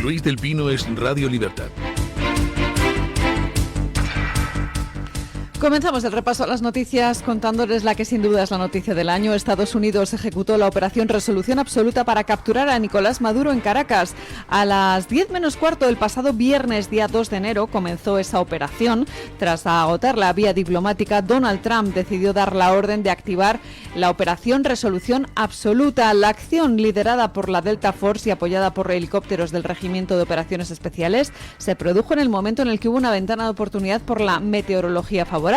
Luis del Pino es Radio Libertad. Comenzamos el repaso a las noticias contándoles la que sin duda es la noticia del año. Estados Unidos ejecutó la operación Resolución Absoluta para capturar a Nicolás Maduro en Caracas. A las 10 menos cuarto del pasado viernes, día 2 de enero, comenzó esa operación. Tras agotar la vía diplomática, Donald Trump decidió dar la orden de activar la operación Resolución Absoluta. La acción, liderada por la Delta Force y apoyada por helicópteros del Regimiento de Operaciones Especiales, se produjo en el momento en el que hubo una ventana de oportunidad por la meteorología favorable.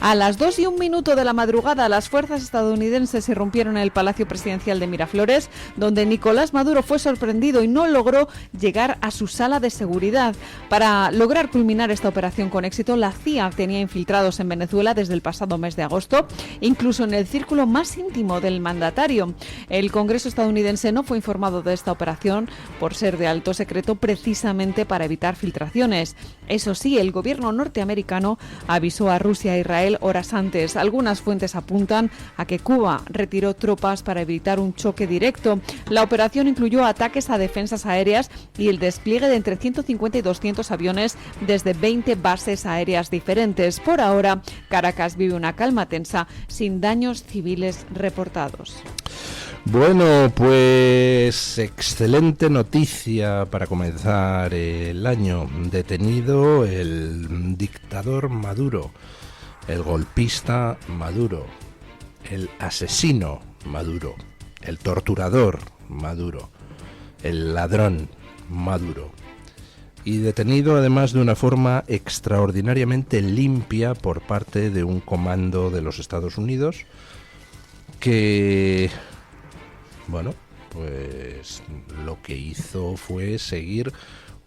A las 2:01 de la madrugada, las fuerzas estadounidenses irrumpieron en el Palacio Presidencial de Miraflores, donde Nicolás Maduro fue sorprendido y no logró llegar a su sala de seguridad. Para lograr culminar esta operación con éxito, la CIA tenía infiltrados en Venezuela desde el pasado mes de agosto, incluso en el círculo más íntimo del mandatario. El Congreso estadounidense no fue informado de esta operación por ser de alto secreto, precisamente para evitar filtraciones. Eso sí, el gobierno norteamericano avisó a Rusia e Israel horas antes. Algunas fuentes apuntan a que Cuba retiró tropas para evitar un choque directo. La operación incluyó ataques a defensas aéreas y el despliegue de entre 150 y 200 aviones desde 20 bases aéreas diferentes. Por ahora, Caracas vive una calma tensa, sin daños civiles reportados. Bueno, pues excelente noticia para comenzar el año. Detenido el dictador Maduro, el golpista Maduro, el asesino Maduro, el torturador Maduro, el ladrón Maduro. Y detenido además de una forma extraordinariamente limpia por parte de un comando de los Estados Unidos que... Bueno, pues lo que hizo fue seguir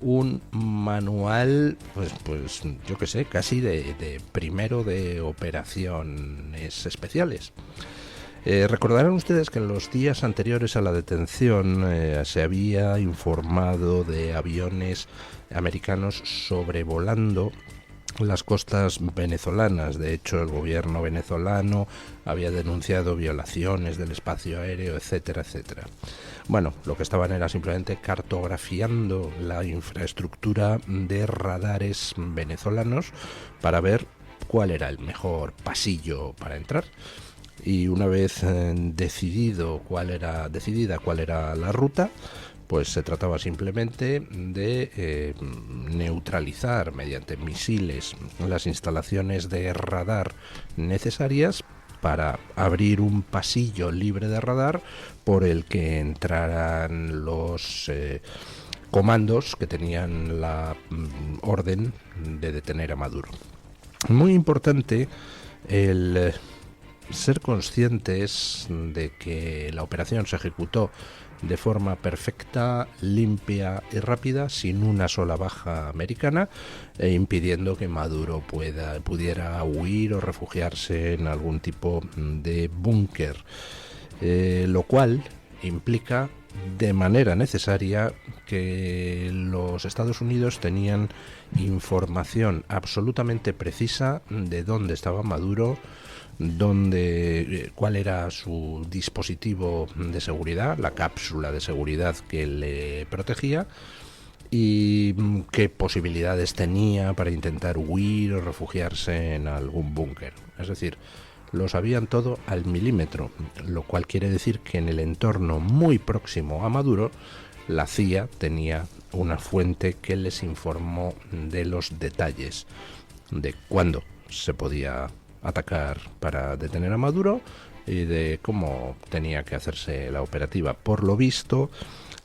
un manual, pues yo qué sé, casi de primero de operaciones especiales. Recordarán ustedes que en los días anteriores a la detención se había informado de aviones americanos sobrevolando las costas venezolanas. De hecho, el gobierno venezolano había denunciado violaciones del espacio aéreo, etcétera, etcétera. Bueno, lo que estaban era simplemente cartografiando la infraestructura de radares venezolanos para ver cuál era el mejor pasillo para entrar. Y una vez decidida cuál era la ruta, pues se trataba simplemente de neutralizar mediante misiles las instalaciones de radar necesarias para abrir un pasillo libre de radar por el que entraran los comandos que tenían la orden de detener a Maduro. Muy importante el ser conscientes de que la operación se ejecutó de forma perfecta, limpia y rápida, sin una sola baja americana, e impidiendo que Maduro pudiera huir o refugiarse en algún tipo de búnker, lo cual implica de manera necesaria que los Estados Unidos tenían información absolutamente precisa de dónde estaba Maduro, cuál era su dispositivo de seguridad, la cápsula de seguridad que le protegía, y qué posibilidades tenía para intentar huir o refugiarse en algún búnker. Es decir, lo sabían todo al milímetro, lo cual quiere decir que en el entorno muy próximo a Maduro, la CIA tenía una fuente que les informó de los detalles de cuándo se podía atacar para detener a Maduro y de cómo tenía que hacerse la operativa. Por lo visto,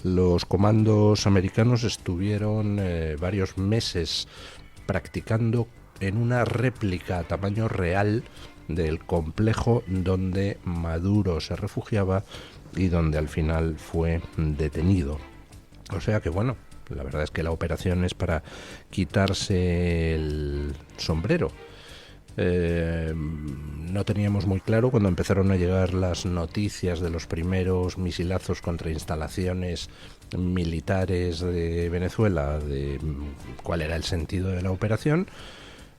los comandos americanos estuvieron varios meses practicando en una réplica a tamaño real del complejo donde Maduro se refugiaba y donde al final fue detenido. O sea que bueno, la verdad es que la operación es para quitarse el sombrero. No teníamos muy claro cuando empezaron a llegar las noticias de los primeros misilazos contra instalaciones militares de Venezuela, de cuál era el sentido de la operación,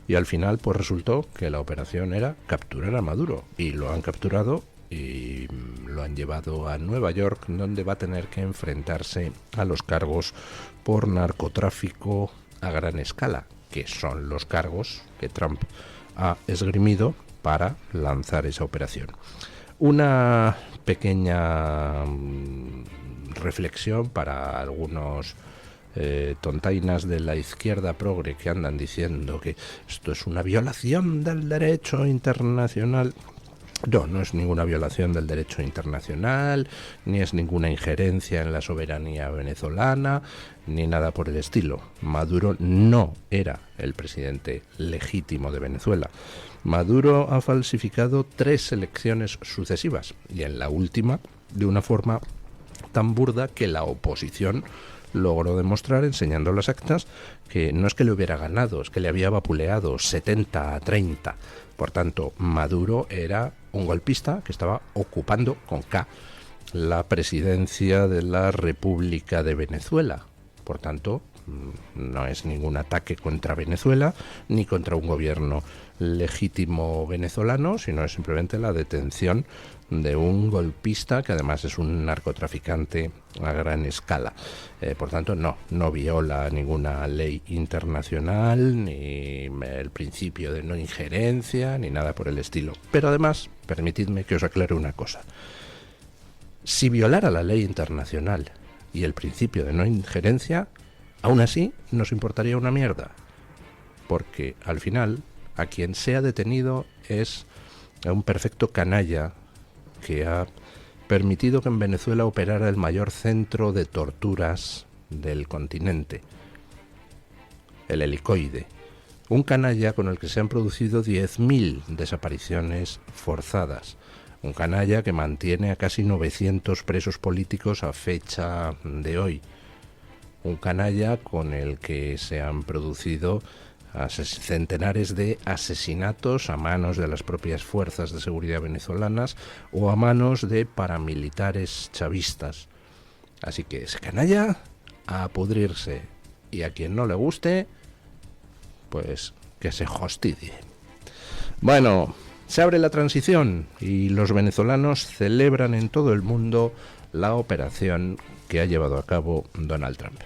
y al final pues resultó que la operación era capturar a Maduro, y lo han capturado y lo han llevado a Nueva York, donde va a tener que enfrentarse a los cargos por narcotráfico a gran escala, que son los cargos que Trump ha esgrimido para lanzar esa operación. Una pequeña reflexión para algunos tontainas de la izquierda progre que andan diciendo que esto es una violación del derecho internacional. No, no es ninguna violación del derecho internacional, ni es ninguna injerencia en la soberanía venezolana, ni nada por el estilo. Maduro no era el presidente legítimo de Venezuela. Maduro ha falsificado 3 elecciones sucesivas, y en la última de una forma tan burda que la oposición logró demostrar, enseñando las actas, que no es que le hubiera ganado, es que le había vapuleado 70-30. Por tanto, Maduro era un golpista que estaba ocupando, con K, la presidencia de la República de Venezuela. Por tanto, no es ningún ataque contra Venezuela ni contra un gobierno legítimo venezolano, sino es simplemente la detención de un golpista que además es un narcotraficante a gran escala. Por tanto, no viola ninguna ley internacional, ni el principio de no injerencia, ni nada por el estilo. Pero además, permitidme que os aclare una cosa. Si violara la ley internacional y el principio de no injerencia, aún así nos importaría una mierda, porque al final a quien se ha detenido es a un perfecto canalla que ha permitido que en Venezuela operara el mayor centro de torturas del continente, el Helicoide. Un canalla con el que se han producido 10.000 desapariciones forzadas. Un canalla que mantiene a casi 900 presos políticos a fecha de hoy. Un canalla con el que se han producido centenares de asesinatos a manos de las propias fuerzas de seguridad venezolanas o a manos de paramilitares chavistas. Así que ese canalla a pudrirse, y a quien no le guste, pues que se hostidie. Bueno, se abre la transición y los venezolanos celebran en todo el mundo la operación que ha llevado a cabo Donald Trump.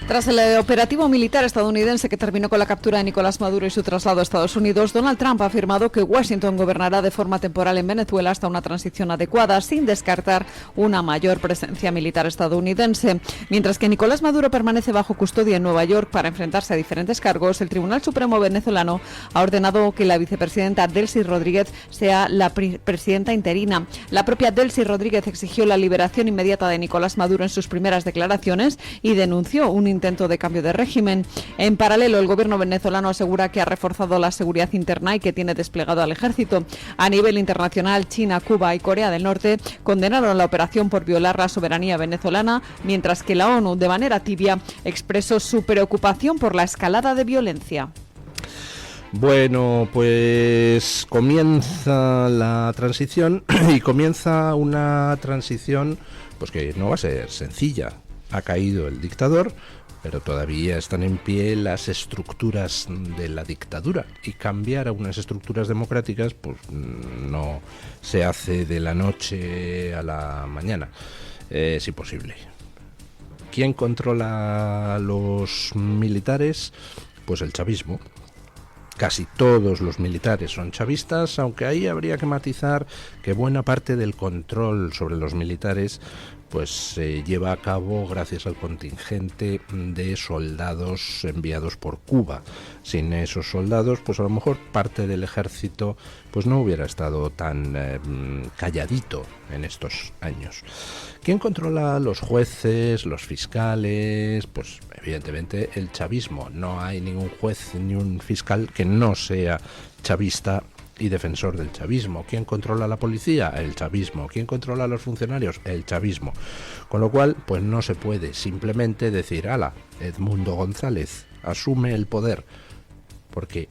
Tras el operativo militar estadounidense que terminó con la captura de Nicolás Maduro y su traslado a Estados Unidos, Donald Trump ha afirmado que Washington gobernará de forma temporal en Venezuela hasta una transición adecuada, sin descartar una mayor presencia militar estadounidense. Mientras que Nicolás Maduro permanece bajo custodia en Nueva York para enfrentarse a diferentes cargos, el Tribunal Supremo venezolano ha ordenado que la vicepresidenta Delcy Rodríguez sea la presidenta interina. La propia Delcy Rodríguez exigió la liberación inmediata de Nicolás Maduro en sus primeras declaraciones y denunció un intento de cambio de régimen. En paralelo, el gobierno venezolano asegura que ha reforzado la seguridad interna y que tiene desplegado al ejército. A nivel internacional, China, Cuba y Corea del Norte condenaron la operación por violar la soberanía venezolana, mientras que la ONU, de manera tibia, expresó su preocupación por la escalada de violencia. Bueno, pues comienza la transición y comienza una transición pues que no va a ser sencilla. Ha caído el dictador, pero todavía están en pie las estructuras de la dictadura, y cambiar a unas estructuras democráticas pues no se hace de la noche a la mañana, es imposible. ¿Quién controla a los militares? Pues el chavismo. Casi todos los militares son chavistas, aunque ahí habría que matizar que buena parte del control sobre los militares pues se lleva a cabo gracias al contingente de soldados enviados por Cuba. Sin esos soldados, pues a lo mejor parte del ejército pues no hubiera estado tan calladito en estos años. ¿Quién controla a los jueces, los fiscales? Pues evidentemente el chavismo. No hay ningún juez ni un fiscal que no sea chavista y defensor del chavismo. ¿Quién controla a la policía? El chavismo. ¿Quién controla a los funcionarios? El chavismo. Con lo cual, pues no se puede simplemente decir, ala, Edmundo González, asume el poder, porque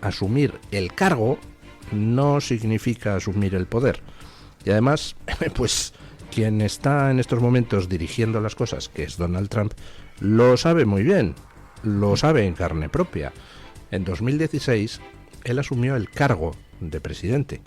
asumir el cargo no significa asumir el poder. Y además, pues quien está en estos momentos dirigiendo las cosas, que es Donald Trump, lo sabe muy bien, lo sabe en carne propia. En 2016 él asumió el cargo de presidente,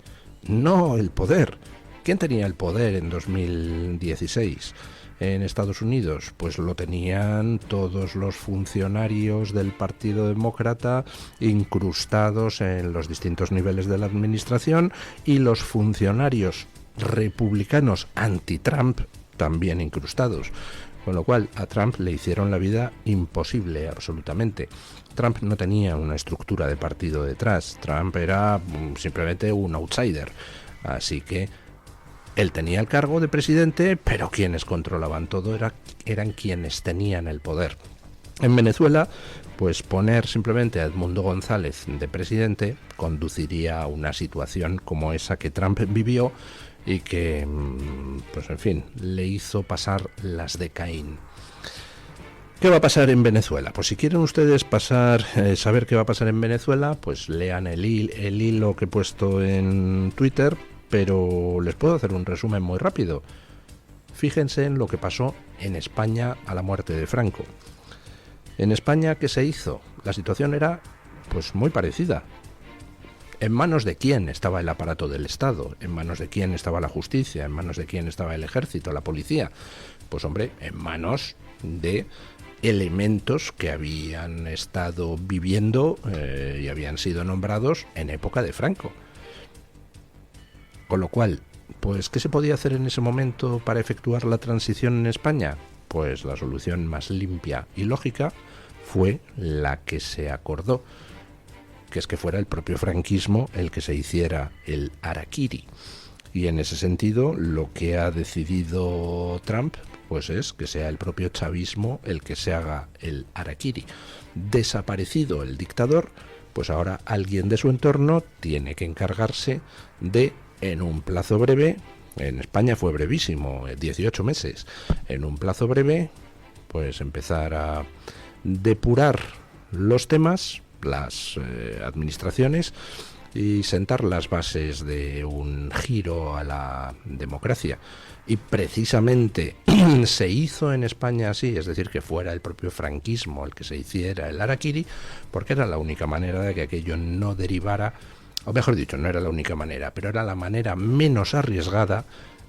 no el poder. ¿Quién tenía el poder en 2016 en Estados Unidos? Pues lo tenían todos los funcionarios del Partido Demócrata incrustados en los distintos niveles de la administración, y los funcionarios republicanos anti-Trump también incrustados. Con lo cual a Trump le hicieron la vida imposible absolutamente. Trump no tenía una estructura de partido detrás. Trump era simplemente un outsider. Así que él tenía el cargo de presidente, pero quienes controlaban todo eran quienes tenían el poder. En Venezuela, pues poner simplemente a Edmundo González de presidente conduciría a una situación como esa que Trump vivió y que, pues en fin, le hizo pasar las de Caín. ¿Qué va a pasar en Venezuela? Pues si quieren ustedes saber qué va a pasar en Venezuela, pues lean el hilo que he puesto en Twitter, pero les puedo hacer un resumen muy rápido. Fíjense en lo que pasó en España a la muerte de Franco. En España, ¿qué se hizo? La situación era pues muy parecida. ¿En manos de quién estaba el aparato del Estado? ¿En manos de quién estaba la justicia? ¿En manos de quién estaba el ejército, la policía? Pues hombre, en manos de elementos que habían estado viviendo y habían sido nombrados en época de Franco. Con lo cual, pues, ¿qué se podía hacer en ese momento para efectuar la transición en España? Pues la solución más limpia y lógica fue la que se acordó, que es que fuera el propio franquismo el que se hiciera el harakiri. Y en ese sentido, lo que ha decidido Trump, pues es que sea el propio chavismo el que se haga el harakiri. Desaparecido el dictador, pues ahora alguien de su entorno tiene que encargarse de, en un plazo breve, en España fue brevísimo, 18 meses, en un plazo breve, pues empezar a depurar los temas, las administraciones, y sentar las bases de un giro a la democracia. Y precisamente se hizo en España así, es decir, que fuera el propio franquismo el que se hiciera el harakiri, porque era la única manera de que aquello no derivara, o mejor dicho, no era la única manera, pero era la manera menos arriesgada,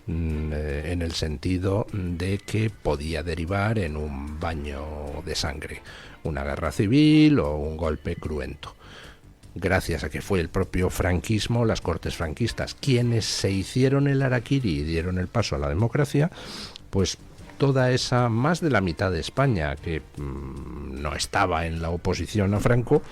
en el sentido de que podía derivar en un baño de sangre, una guerra civil o un golpe cruento. Gracias a que fue el propio franquismo, las cortes franquistas, quienes se hicieron el harakiri y dieron el paso a la democracia, pues toda esa, más de la mitad de España que no estaba en la oposición a Franco,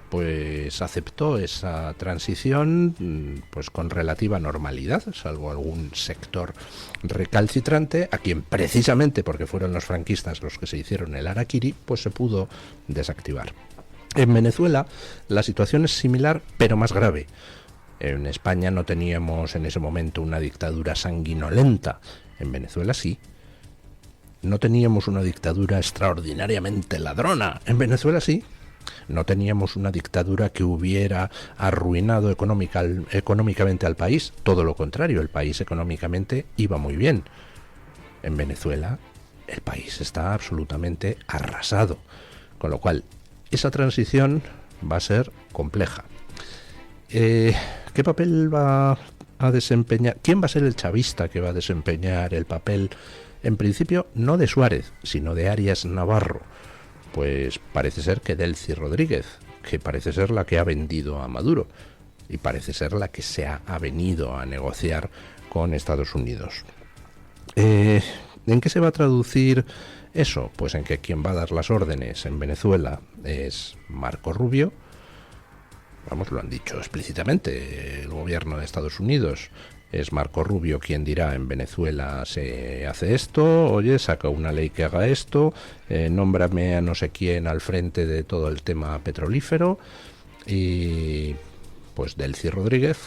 pues aceptó esa transición pues con relativa normalidad, salvo algún sector recalcitrante, a quien precisamente porque fueron los franquistas los que se hicieron el harakiri, pues se pudo desactivar. En Venezuela la situación es similar, pero más grave. En España no teníamos en ese momento una dictadura sanguinolenta. En Venezuela sí. No teníamos una dictadura extraordinariamente ladrona. En Venezuela sí. No teníamos una dictadura que hubiera arruinado económicamente al país. Todo lo contrario, el país económicamente iba muy bien. En Venezuela el país está absolutamente arrasado. Con lo cual, esa transición va a ser compleja. ¿Qué papel va a desempeñar? ¿Quién va a ser el chavista que va a desempeñar el papel, en principio, no de Suárez, sino de Arias Navarro? Pues parece ser que Delcy Rodríguez, que parece ser la que ha vendido a Maduro y parece ser la que se ha venido a negociar con Estados Unidos. ¿En qué se va a traducir eso? Pues en que quien va a dar las órdenes en Venezuela es Marco Rubio. Vamos, lo han dicho explícitamente el gobierno de Estados Unidos. Es Marco Rubio quien dirá: en Venezuela se hace esto, oye, saca una ley que haga esto, nómbrame a no sé quién al frente de todo el tema petrolífero, y pues Delcy Rodríguez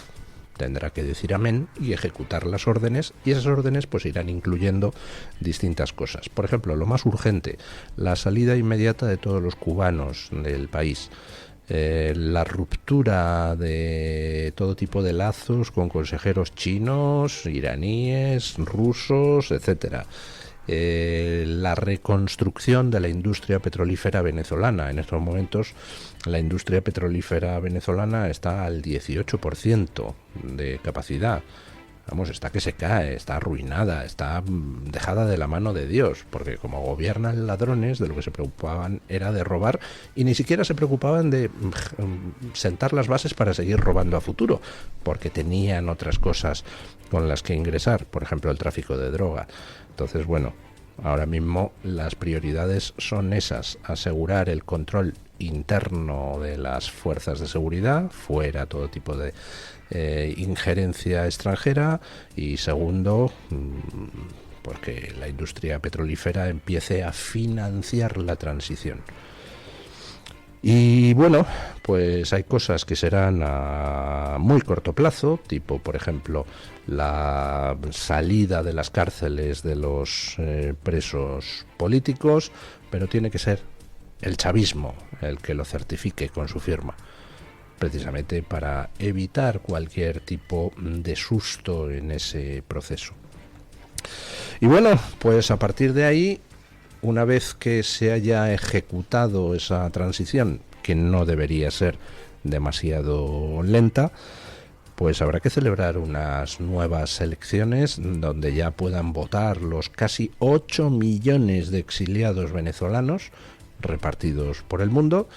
tendrá que decir amén y ejecutar las órdenes, y esas órdenes pues irán incluyendo distintas cosas. Por ejemplo, lo más urgente, la salida inmediata de todos los cubanos del país, la ruptura de todo tipo de lazos con consejeros chinos, iraníes, rusos, etcétera. la reconstrucción de la industria petrolífera venezolana. En estos momentos la industria petrolífera venezolana está al 18% de capacidad. Vamos, está que se cae, está arruinada, está dejada de la mano de Dios, porque como gobiernan ladrones, de lo que se preocupaban era de robar y ni siquiera se preocupaban de sentar las bases para seguir robando a futuro, porque tenían otras cosas con las que ingresar, por ejemplo el tráfico de droga. Entonces, bueno, ahora mismo las prioridades son esas: asegurar el control interno de las fuerzas de seguridad, fuera todo tipo de injerencia extranjera, y segundo, pues que la industria petrolífera empiece a financiar la transición. Y bueno, pues hay cosas que serán a muy corto plazo, tipo por ejemplo la salida de las cárceles de los presos políticos, pero tiene que ser el chavismo el que lo certifique con su firma, precisamente para evitar cualquier tipo de susto en ese proceso. Y bueno, pues a partir de ahí, una vez que se haya ejecutado esa transición, que no debería ser demasiado lenta, pues habrá que celebrar unas nuevas elecciones donde ya puedan votar los casi 8 millones de exiliados venezolanos repartidos por el mundo.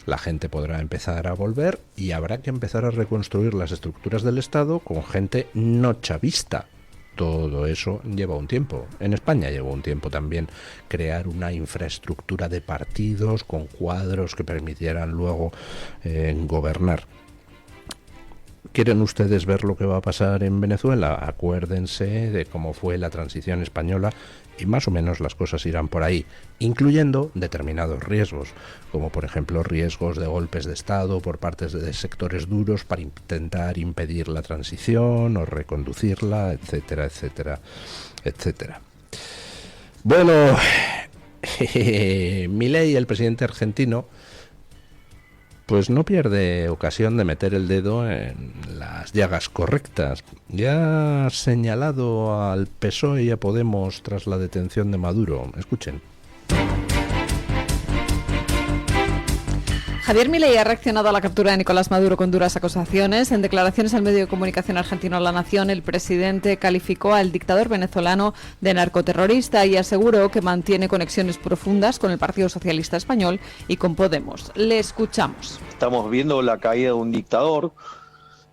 La gente podrá empezar a volver y habrá que empezar a reconstruir las estructuras del Estado con gente no chavista. Todo eso lleva un tiempo. En España lleva un tiempo también crear una infraestructura de partidos con cuadros que permitieran luego gobernar. ¿Quieren ustedes ver lo que va a pasar en Venezuela? Acuérdense de cómo fue la transición española y más o menos las cosas irán por ahí, incluyendo determinados riesgos, como por ejemplo riesgos de golpes de Estado por parte de sectores duros para intentar impedir la transición o reconducirla, etcétera, etcétera, etcétera. Bueno, Milei, el presidente argentino, pues no pierde ocasión de meter el dedo en las llagas correctas. Ya ha señalado al PSOE y a Podemos tras la detención de Maduro. Escuchen. Javier Milei ha reaccionado a la captura de Nicolás Maduro con duras acusaciones. En declaraciones al medio de comunicación argentino La Nación, el presidente calificó al dictador venezolano de narcoterrorista y aseguró que mantiene conexiones profundas con el Partido Socialista Español y con Podemos. Le escuchamos. Estamos viendo la caída de un dictador,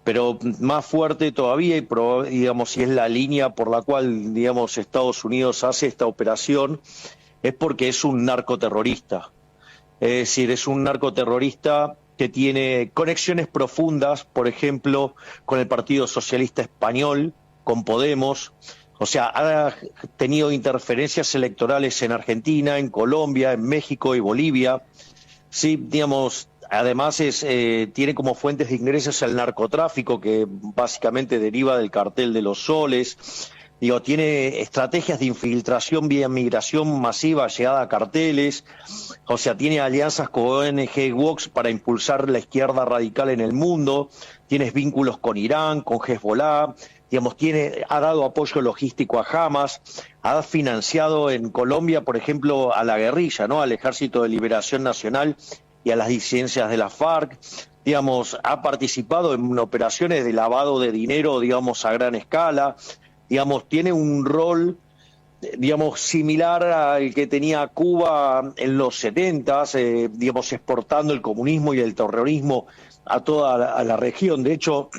pero más fuerte todavía, y digamos, si es la línea por la cual, digamos, Estados Unidos hace esta operación, es porque es un narcoterrorista. Es decir, es un narcoterrorista que tiene conexiones profundas, por ejemplo, con el Partido Socialista Español, con Podemos. O sea, ha tenido interferencias electorales en Argentina, en Colombia, en México y Bolivia. Sí, digamos, además tiene como fuentes de ingresos el narcotráfico, que básicamente deriva del cartel de los soles. Digo, tiene estrategias de infiltración vía migración masiva, llegada a carteles. O sea, tiene alianzas con ONG Vox para impulsar la izquierda radical en el mundo. Tienes vínculos con Irán, con Hezbollah. Digamos, ha dado apoyo logístico a Hamas. Ha financiado en Colombia, por ejemplo, a la guerrilla, ¿no? Al Ejército de Liberación Nacional y a las disidencias de la FARC. Digamos, ha participado en operaciones de lavado de dinero, digamos, a gran escala. Digamos, tiene un rol, digamos, similar al que tenía Cuba en los 70s, digamos, exportando el comunismo y el terrorismo a toda la región. De hecho,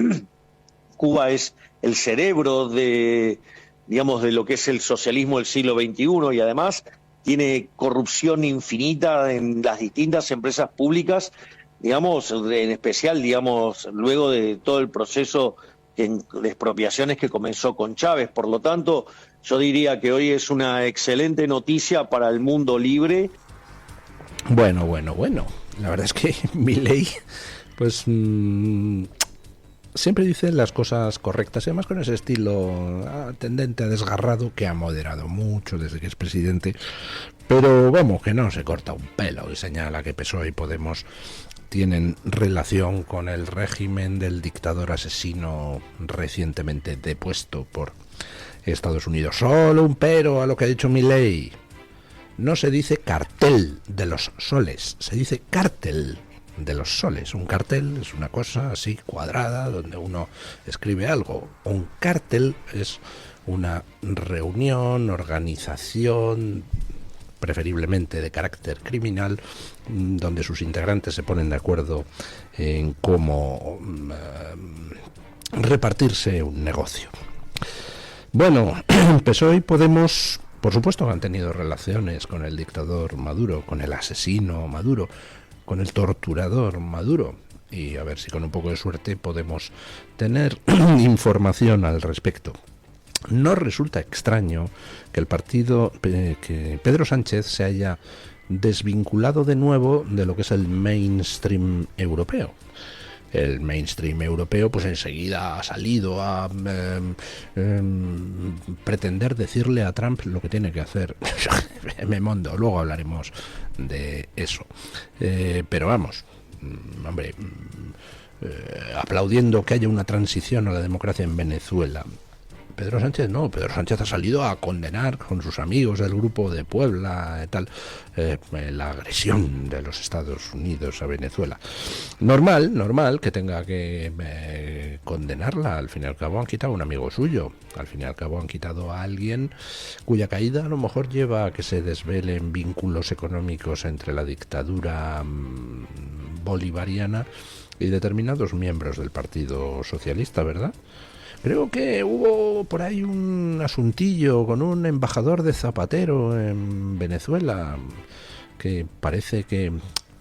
Cuba es el cerebro de, digamos, de lo que es el socialismo del siglo XXI, y además tiene corrupción infinita en las distintas empresas públicas, digamos, en especial, digamos, luego de todo el proceso de expropiaciones que comenzó con Chávez. Por lo tanto, yo diría que hoy es una excelente noticia para el mundo libre. Bueno. La verdad es que Milei, pues siempre dice las cosas correctas, y además con ese estilo tendente a desgarrado que ha moderado mucho desde que es presidente, pero vamos, que no se corta un pelo y señala que PSOE y Podemos tienen relación con el régimen del dictador asesino recientemente depuesto por Estados Unidos. Solo un pero a lo que ha dicho Milei. No se dice cartel de los soles, se dice cártel de los soles. Un cartel es una cosa así cuadrada donde uno escribe algo. Un cártel es una reunión, organización, preferiblemente de carácter criminal, donde sus integrantes se ponen de acuerdo en cómo repartirse un negocio. Bueno, PSOE y Podemos, por supuesto, han tenido relaciones con el dictador Maduro, con el asesino Maduro, con el torturador Maduro, y a ver si con un poco de suerte podemos tener información al respecto. No resulta extraño que el partido, que Pedro Sánchez se haya desvinculado de nuevo de lo que es el mainstream europeo. El mainstream europeo pues enseguida ha salido a pretender decirle a Trump lo que tiene que hacer. Me mondo, luego hablaremos de eso. Pero vamos, hombre, aplaudiendo que haya una transición a la democracia en Venezuela. Pedro Sánchez no, Pedro Sánchez ha salido a condenar con sus amigos del grupo de Puebla la agresión de los Estados Unidos a Venezuela. Normal que tenga que condenarla. Al fin y al cabo han quitado a un amigo suyo, al fin y al cabo han quitado a alguien cuya caída a lo mejor lleva a que se desvelen vínculos económicos entre la dictadura bolivariana y determinados miembros del Partido Socialista, ¿verdad? Creo que hubo por ahí un asuntillo con un embajador de Zapatero en Venezuela que parece que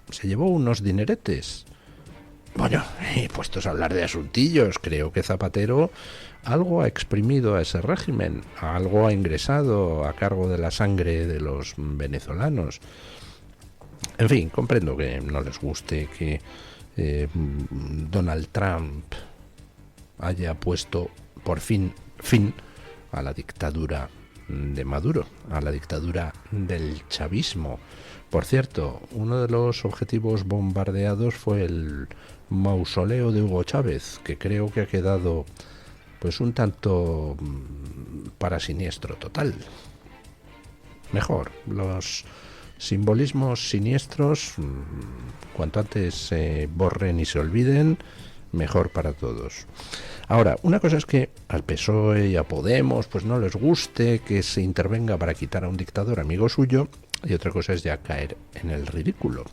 se llevó unos dineretes. Bueno, puestos a hablar de asuntillos, creo que Zapatero algo ha exprimido a ese régimen, algo ha ingresado a cargo de la sangre de los venezolanos. En fin, comprendo que no les guste que Donald Trump haya puesto por fin a la dictadura de Maduro, a la dictadura del chavismo. Por cierto, uno de los objetivos bombardeados fue el mausoleo de Hugo Chávez, que creo que ha quedado pues un tanto para siniestro total. Mejor, los simbolismos siniestros, cuanto antes se borren y se olviden, mejor para todos. Ahora, una cosa es que al PSOE y a Podemos pues no les guste que se intervenga para quitar a un dictador amigo suyo, y otra cosa es ya caer en el ridículo.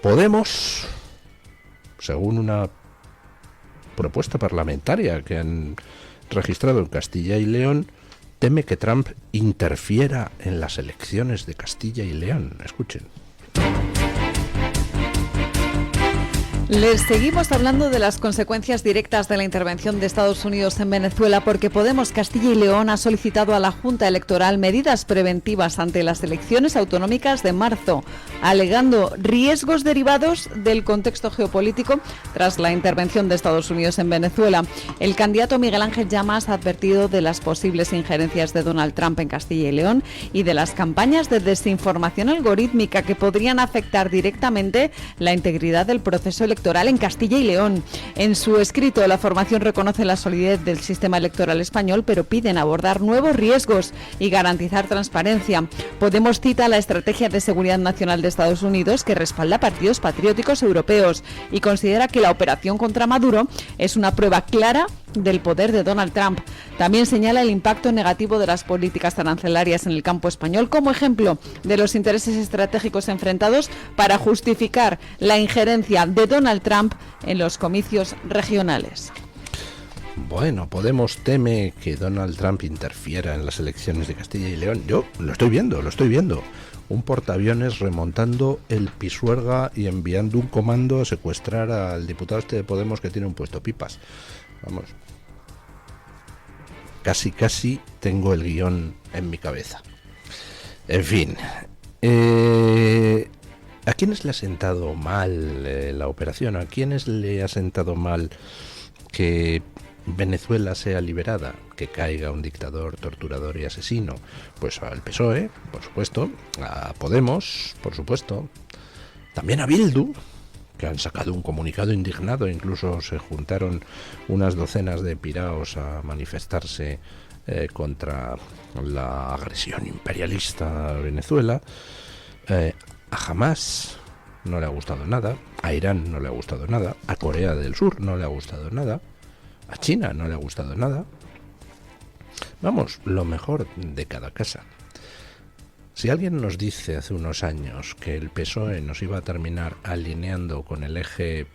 Podemos, según una propuesta parlamentaria que han registrado en Castilla y León, teme que Trump interfiera en las elecciones de Castilla y León. Escuchen. Les seguimos hablando de las consecuencias directas de la intervención de Estados Unidos en Venezuela porque Podemos Castilla y León ha solicitado a la Junta Electoral medidas preventivas ante las elecciones autonómicas de marzo, alegando riesgos derivados del contexto geopolítico tras la intervención de Estados Unidos en Venezuela. El candidato Miguel Ángel Llamas ha advertido de las posibles injerencias de Donald Trump en Castilla y León y de las campañas de desinformación algorítmica que podrían afectar directamente la integridad del proceso electoral en Castilla y León. En su escrito, la formación reconoce la solidez del sistema electoral español, pero piden abordar nuevos riesgos y garantizar transparencia. Podemos cita la Estrategia de Seguridad Nacional de Estados Unidos, que respalda partidos patrióticos europeos y considera que la operación contra Maduro es una prueba clara del poder de Donald Trump. También señala el impacto negativo de las políticas arancelarias en el campo español como ejemplo de los intereses estratégicos enfrentados para justificar la injerencia de Donald Trump en los comicios regionales. Bueno, Podemos teme que Donald Trump interfiera en las elecciones de Castilla y León. Yo lo estoy viendo. Un portaaviones remontando el Pisuerga y enviando un comando a secuestrar al diputado de Podemos que tiene un puesto pipas. Vamos. Casi tengo el guión en mi cabeza. En fin. ¿A quiénes le ha sentado mal la operación? ¿A quiénes le ha sentado mal que Venezuela sea liberada, que caiga un dictador, torturador y asesino? Pues al PSOE, por supuesto, a Podemos, por supuesto, también a Bildu, que han sacado un comunicado indignado, incluso se juntaron unas docenas de piraos a manifestarse contra la agresión imperialista a Venezuela. A Hamás no le ha gustado nada, a Irán no le ha gustado nada, a Corea del Sur no le ha gustado nada, a China no le ha gustado nada. Vamos, lo mejor de cada casa. Si alguien nos dice hace unos años que el PSOE nos iba a terminar alineando con el eje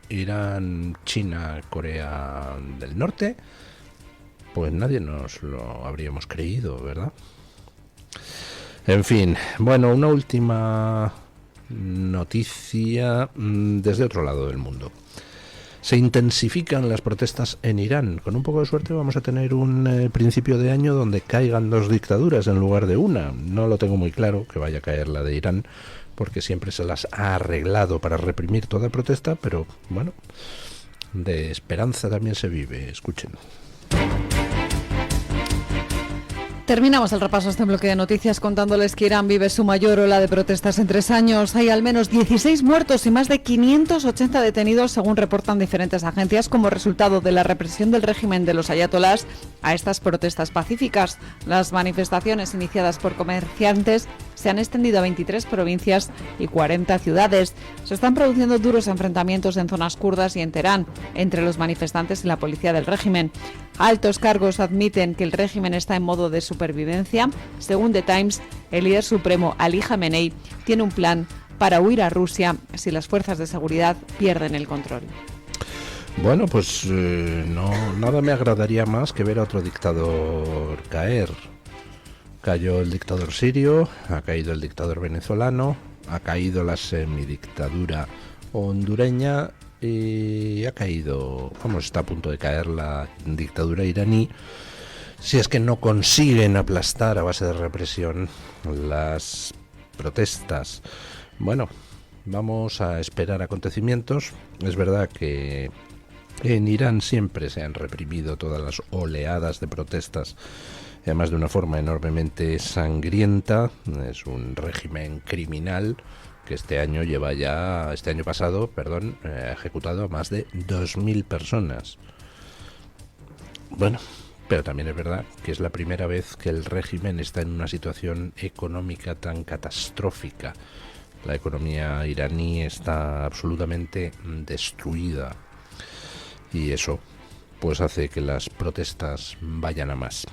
Irán, China, Corea del Norte, pues nadie nos lo habríamos creído, ¿verdad? En fin, bueno, una última noticia desde otro lado del mundo. Se intensifican las protestas en Irán. Con un poco de suerte vamos a tener un principio de año donde caigan 2 dictaduras en lugar de una. No lo tengo muy claro que vaya a caer la de Irán, porque siempre se las ha arreglado para reprimir toda protesta, pero bueno, de esperanza también se vive. Escuchen. Terminamos el repaso a este bloque de noticias contándoles que Irán vive su mayor ola de protestas en 3 años. Hay al menos 16 muertos y más de 580 detenidos, según reportan diferentes agencias, como resultado de la represión del régimen de los ayatolás a estas protestas pacíficas. Las manifestaciones iniciadas por comerciantes se han extendido a 23 provincias y 40 ciudades. Se están produciendo duros enfrentamientos en zonas kurdas y en Teherán entre los manifestantes y la policía del régimen. Altos cargos admiten que el régimen está en modo de supervivencia. Según The Times, el líder supremo Ali Jamenei tiene un plan para huir a Rusia si las fuerzas de seguridad pierden el control. Bueno, pues nada me agradaría más que ver a otro dictador caer. Cayó el dictador sirio, ha caído el dictador venezolano, ha caído la semidictadura hondureña y ha caído, está a punto de caer la dictadura iraní, si es que no consiguen aplastar a base de represión las protestas. Bueno, vamos a esperar acontecimientos. Es verdad que en Irán siempre se han reprimido todas las oleadas de protestas, además de una forma enormemente sangrienta. Es un régimen criminal que este año pasado, ha ejecutado a más de 2.000 personas. Bueno, pero también es verdad que es la primera vez que el régimen está en una situación económica tan catastrófica. La economía iraní está absolutamente destruida y eso pues hace que las protestas vayan a más.